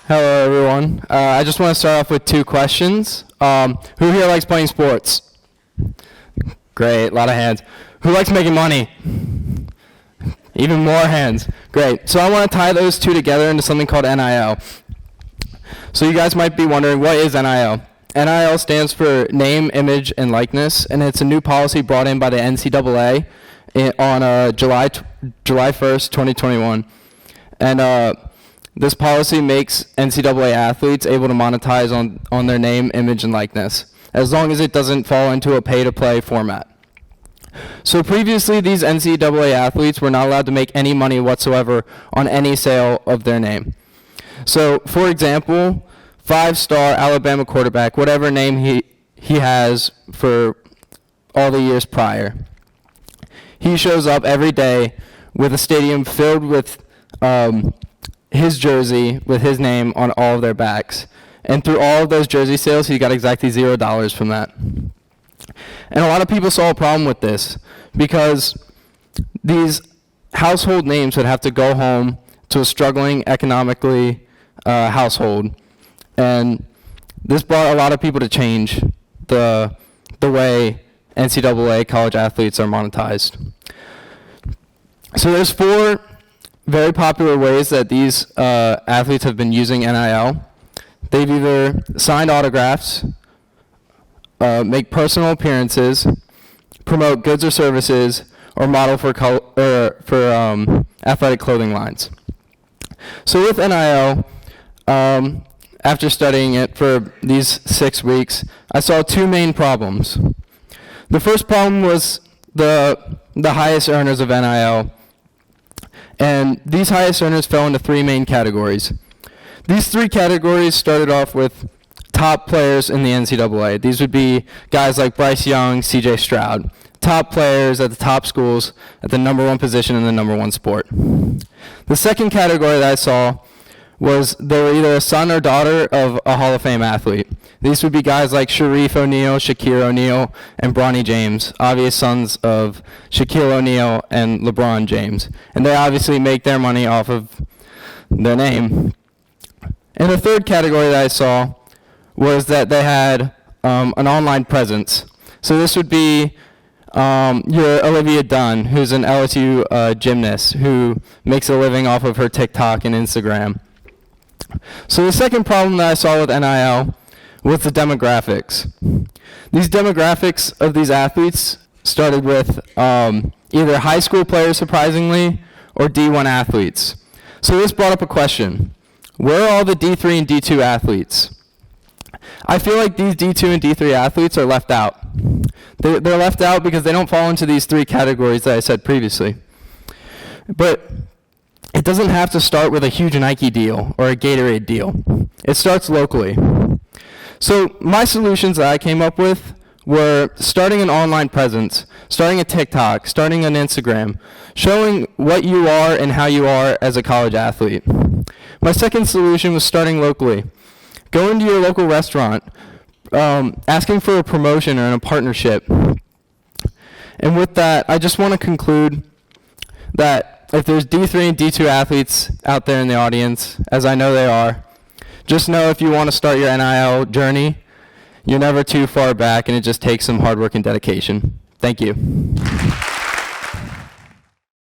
Hello, everyone. I just want to start off with two questions. Who here likes playing sports? Great, a lot of hands. Who likes making money? Even more hands. Great. So I want to tie those two together into something called NIL. So you guys might be wondering, what is NIL? NIL stands for Name, Image, and Likeness, and it's a new policy brought in by the NCAA on July 1st, 2021. And this policy makes NCAA athletes able to monetize on their name, image, and likeness, as long as it doesn't fall into a pay-to-play format. So previously, these NCAA athletes were not allowed to make any money whatsoever on any sale of their name. So, for example, 5-star Alabama quarterback, whatever name he has for all the years prior, he shows up every day with a stadium filled with his jersey with his name on all of their backs. And through all of those jersey sales, he got exactly $0 from that. And a lot of people saw a problem with this because these household names would have to go home to a struggling economically household. And this brought a lot of people to change the way NCAA college athletes are monetized. So there's 4 very popular ways that these athletes have been using NIL. They've either signed autographs, make personal appearances, promote goods or services, or model for athletic clothing lines. So with NIL, after studying it for these 6 weeks, I saw 2 main problems. The first problem was the highest earners of NIL. And these highest earners fell into 3 main categories. These 3 categories started off with top players in the NCAA. These would be guys like Bryce Young, CJ Stroud, top players at the top schools at the #1 position in the #1 sport. The second category that I saw was they were either a son or daughter of a Hall of Fame athlete. These would be guys like Shareef O'Neal, Shaquille O'Neal, and Bronny James, obvious sons of Shaquille O'Neal and LeBron James. And they obviously make their money off of their name. And the third category that I saw was that they had an online presence. So this would be your Olivia Dunn, who's an LSU gymnast who makes a living off of her TikTok and Instagram. So the second problem that I saw with NIL was the demographics. These demographics of these athletes started with either high school players, surprisingly, or D1 athletes. So this brought up a question. Where are all the D3 and D2 athletes? I feel like these D2 and D3 athletes are left out. They're left out because they don't fall into these 3 categories that I said previously. But it doesn't have to start with a huge Nike deal or a Gatorade deal. It starts locally. So my solutions that I came up with were starting an online presence, starting a TikTok, starting an Instagram, showing what you are and how you are as a college athlete. My second solution was starting locally. Go into your local restaurant, asking for a promotion or a partnership. And with that, I just want to conclude that if there's D3 and D2 athletes out there in the audience, as I know they are, just know if you want to start your NIL journey, you're never too far back, and it just takes some hard work and dedication. Thank you.